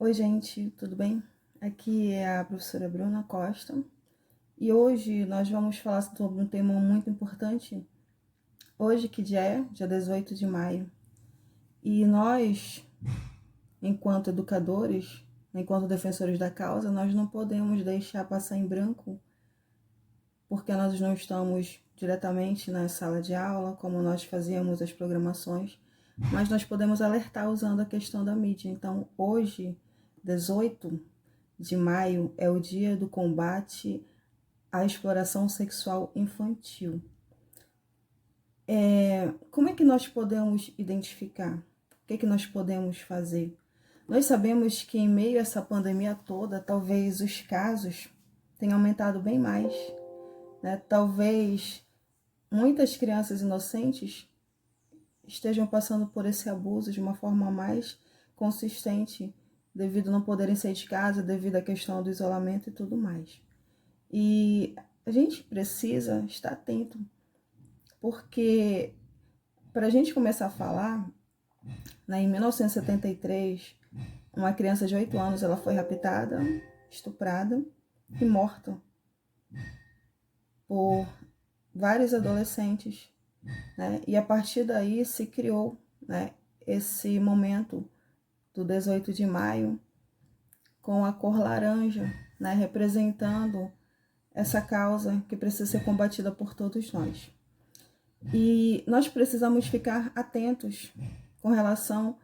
Oi, gente, tudo bem? Aqui é a professora Bruna Costa e hoje nós vamos falar sobre um tema muito importante. Hoje, que dia é? Dia 18 de maio. E nós, enquanto educadores, enquanto defensores da causa, nós não podemos deixar passar em branco, porque nós não estamos diretamente na sala de aula, como nós fazíamos as programações, mas nós podemos alertar usando a questão da mídia. Então, hoje, 18 de maio, é o dia do combate à exploração sexual infantil. Como é que nós podemos identificar? O que é que nós podemos fazer? Nós sabemos que em meio a essa pandemia toda, talvez os casos tenham aumentado bem mais, né? Talvez muitas crianças inocentes estejam passando por esse abuso de uma forma mais consistente, devido a não poderem sair de casa, devido à questão do isolamento e tudo mais. E a gente precisa estar atento, porque para a gente começar a falar, né, em 1973, uma criança de 8 anos ela foi raptada, estuprada e morta por vários adolescentes, né? E a partir daí se criou, né, esse momento do 18 de maio com a cor laranja, né, representando essa causa que precisa ser combatida por todos nós. E nós precisamos ficar atentos com relação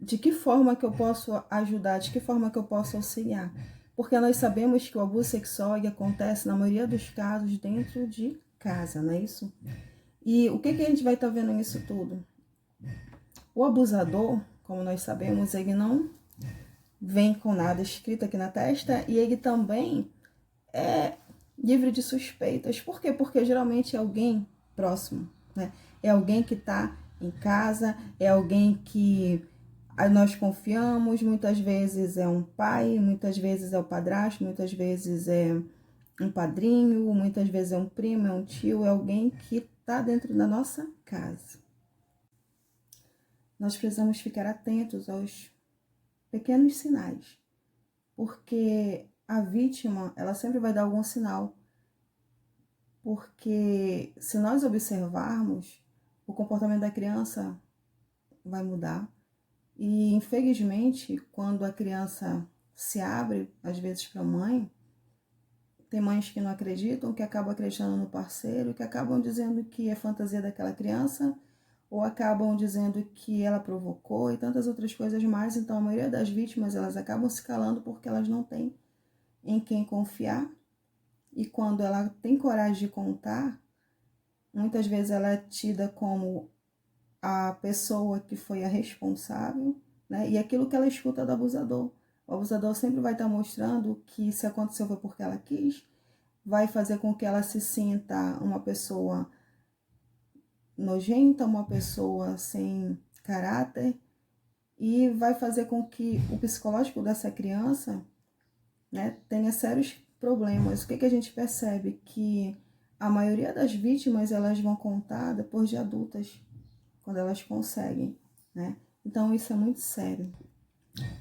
de que forma que eu posso ajudar, de que forma que eu posso auxiliar. Porque nós sabemos que o abuso sexual acontece, na maioria dos casos, dentro de casa, não é isso? E o que a gente vai estar vendo nisso tudo? O abusador, como nós sabemos, ele não vem com nada escrito aqui na testa e ele também é livre de suspeitas. Por quê? Porque geralmente é alguém próximo, né? É alguém que está em casa, é alguém que nós confiamos, muitas vezes é um pai, muitas vezes é o padrasto, muitas vezes é um padrinho, muitas vezes é um primo, é um tio, é alguém que está dentro da nossa casa. Nós precisamos ficar atentos aos pequenos sinais, porque a vítima, ela sempre vai dar algum sinal. Porque se nós observarmos, o comportamento da criança vai mudar. E, infelizmente, quando a criança se abre, às vezes, para a mãe, tem mães que não acreditam, que acabam acreditando no parceiro, que acabam dizendo que é fantasia daquela criança, ou acabam dizendo que ela provocou e tantas outras coisas mais. Então, a maioria das vítimas, elas acabam se calando porque elas não têm em quem confiar. E quando ela tem coragem de contar, muitas vezes ela é tida como a pessoa que foi a responsável, né? E aquilo que ela escuta do abusador. O abusador sempre vai estar mostrando que se aconteceu foi porque ela quis, vai fazer com que ela se sinta uma pessoa nojenta, uma pessoa sem caráter, e vai fazer com que o psicológico dessa criança, né, tenha sérios problemas. O que a gente percebe? Que a maioria das vítimas, elas vão contar depois de adultas, quando elas conseguem, né? Então, isso é muito sério.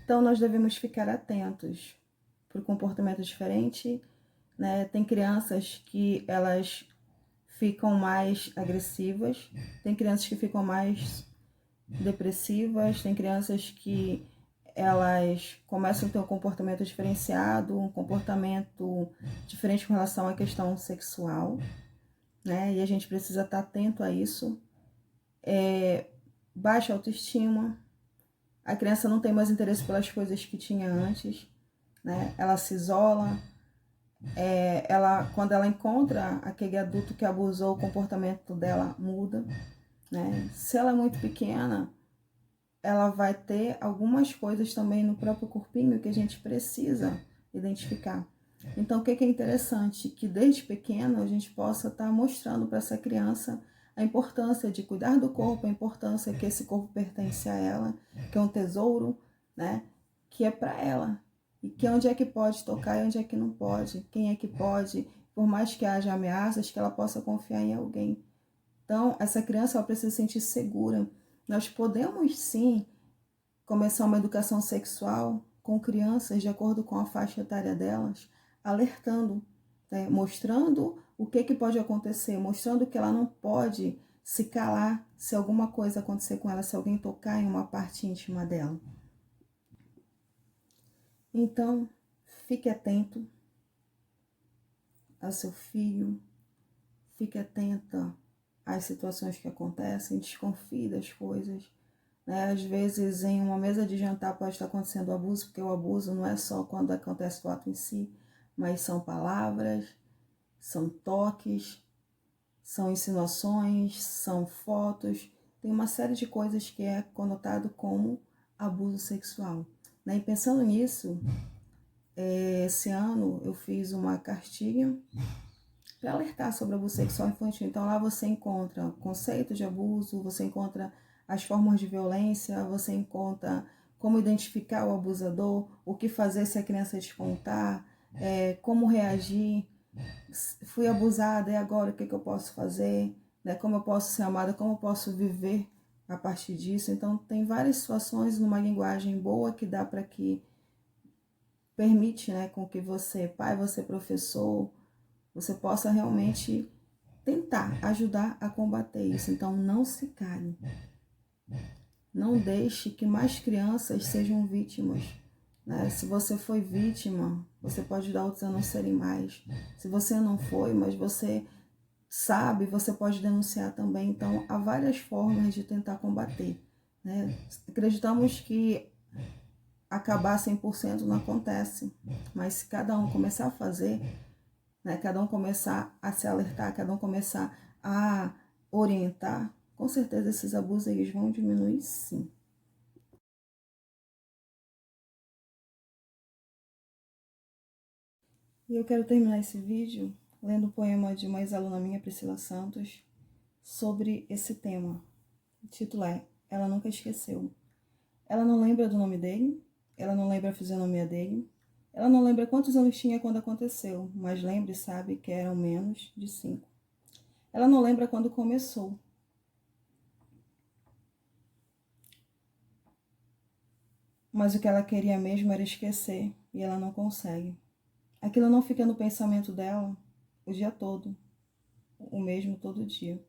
Então, nós devemos ficar atentos para o comportamento diferente, né? Tem crianças que elas ficam mais agressivas, tem crianças que ficam mais depressivas, tem crianças que elas começam a ter um comportamento diferenciado, um comportamento diferente com relação à questão sexual, né? E a gente precisa estar atento a isso. Baixa autoestima, a criança não tem mais interesse pelas coisas que tinha antes, né? Ela se isola, quando ela encontra aquele adulto que abusou, o comportamento dela muda, né? Se ela é muito pequena, ela vai ter algumas coisas também no próprio corpinho que a gente precisa identificar. Então, o que é interessante? Que desde pequeno a gente possa estar mostrando para essa criança a importância de cuidar do corpo, a importância que esse corpo pertence a ela, que é um tesouro, né? Que é para ela. E que onde é que pode tocar e onde é que não pode. Quem é que pode, por mais que haja ameaças, que ela possa confiar em alguém. Então, essa criança ela precisa se sentir segura. Nós podemos, sim, começar uma educação sexual com crianças de acordo com a faixa etária delas, alertando, né? Mostrando o que pode acontecer, mostrando que ela não pode se calar se alguma coisa acontecer com ela, se alguém tocar em uma parte íntima dela. Então, fique atento ao seu filho, fique atenta às situações que acontecem, desconfie das coisas. Né? Às vezes, em uma mesa de jantar pode estar acontecendo abuso, porque o abuso não é só quando acontece o ato em si, mas são palavras, são toques, são insinuações, são fotos, tem uma série de coisas que é conotado como abuso sexual. Né? E pensando nisso, esse ano eu fiz uma cartilha para alertar sobre abuso sexual infantil. Então lá você encontra conceito de abuso, você encontra as formas de violência, você encontra como identificar o abusador, o que fazer se a criança descontar, como reagir, fui abusada, e agora o que eu posso fazer, né? Como eu posso ser amada, como eu posso viver a partir disso. Então tem várias situações numa linguagem boa que dá para que permite, né, com que você, pai, você professor, você possa realmente tentar ajudar a combater isso. Então não se cale. Não deixe que mais crianças sejam vítimas. Né? Se você foi vítima, você pode ajudar outros a não serem mais. Se você não foi, mas você sabe, você pode denunciar também. Então, há várias formas de tentar combater. Né? Acreditamos que acabar 100% não acontece, mas se cada um começar a fazer, né? Cada um começar a se alertar, cada um começar a orientar, com certeza esses abusos eles vão diminuir, sim. E eu quero terminar esse vídeo lendo um poema de uma ex-aluna minha, Priscila Santos, sobre esse tema. O título é Ela Nunca Esqueceu. Ela não lembra do nome dele, ela não lembra a fisionomia dele, ela não lembra quantos anos tinha quando aconteceu, mas lembra e sabe que eram menos de 5. Ela não lembra quando começou. Mas o que ela queria mesmo era esquecer, e ela não consegue. Aquilo não fica no pensamento dela o dia todo, o mesmo todo dia.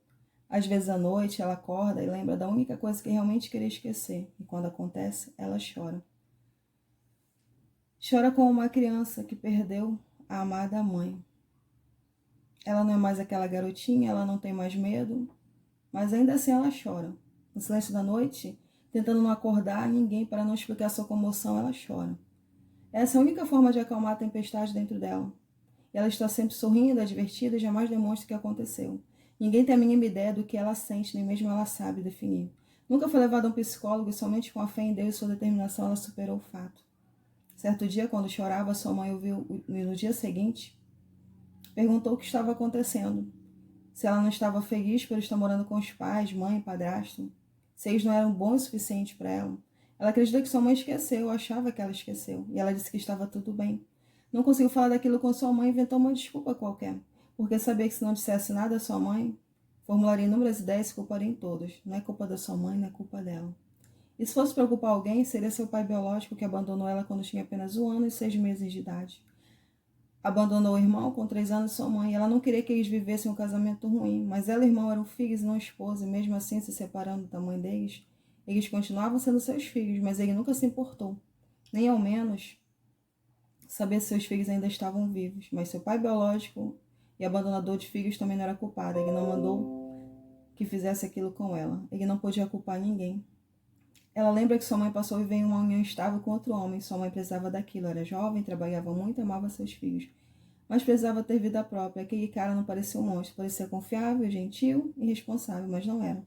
Às vezes à noite ela acorda e lembra da única coisa que realmente queria esquecer, e quando acontece, ela chora. Chora como uma criança que perdeu a amada mãe. Ela não é mais aquela garotinha, ela não tem mais medo, mas ainda assim ela chora. No silêncio da noite, tentando não acordar ninguém para não explicar sua comoção, ela chora. Essa é a única forma de acalmar a tempestade dentro dela. Ela está sempre sorrindo, divertida e jamais demonstra o que aconteceu. Ninguém tem a mínima ideia do que ela sente, nem mesmo ela sabe definir. Nunca foi levada a um psicólogo e somente com a fé em Deus e sua determinação ela superou o fato. Certo dia, quando chorava, sua mãe ouviu e no dia seguinte perguntou o que estava acontecendo. Se ela não estava feliz por estar morando com os pais, mãe e padrasto. Se eles não eram bons o suficiente para ela. Ela acredita que sua mãe esqueceu, achava que ela esqueceu. E ela disse que estava tudo bem. Não conseguiu falar daquilo com sua mãe e inventou uma desculpa qualquer. Porque sabia que se não dissesse nada à sua mãe, formularia inúmeras ideias e culparia em todos. Não é culpa da sua mãe, não é culpa dela. E se fosse preocupar alguém, seria seu pai biológico que abandonou ela quando tinha apenas 1 ano e 6 meses de idade. Abandonou o irmão com 3 anos e sua mãe. Ela não queria que eles vivessem um casamento ruim, mas ela e o irmão eram filhos e não esposa, e mesmo assim, se separando da mãe deles, eles continuavam sendo seus filhos, mas ele nunca se importou, nem ao menos saber se seus filhos ainda estavam vivos. Mas seu pai biológico e abandonador de filhos também não era culpado. Ele não mandou que fizesse aquilo com ela. Ele não podia culpar ninguém. Ela lembra que sua mãe passou a viver em uma união estável com outro homem. Sua mãe precisava daquilo. Era jovem, trabalhava muito e amava seus filhos. Mas precisava ter vida própria. Aquele cara não parecia um monstro. Parecia confiável, gentil e responsável, mas não era.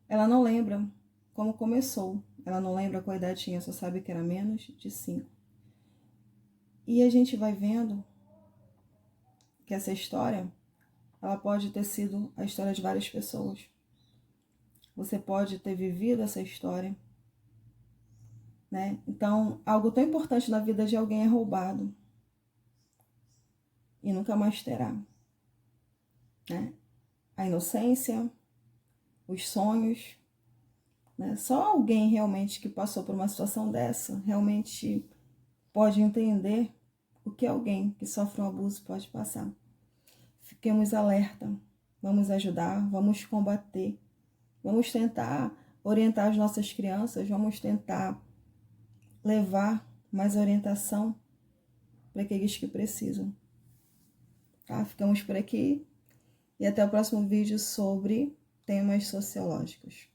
Ela não lembra como começou. Ela não lembra qual idade tinha, só sabe que era menos de 5. E a gente vai vendo que essa história, ela pode ter sido a história de várias pessoas. Você pode ter vivido essa história, né? Então, algo tão importante na vida de alguém é roubado. E nunca mais terá, né? A inocência, os sonhos, né? Só alguém realmente que passou por uma situação dessa, realmente pode entender o que alguém que sofre um abuso pode passar. Fiquemos alerta, vamos ajudar, vamos combater, vamos tentar orientar as nossas crianças, vamos tentar levar mais orientação para aqueles que precisam. Tá? Ficamos por aqui e até o próximo vídeo sobre temas sociológicos.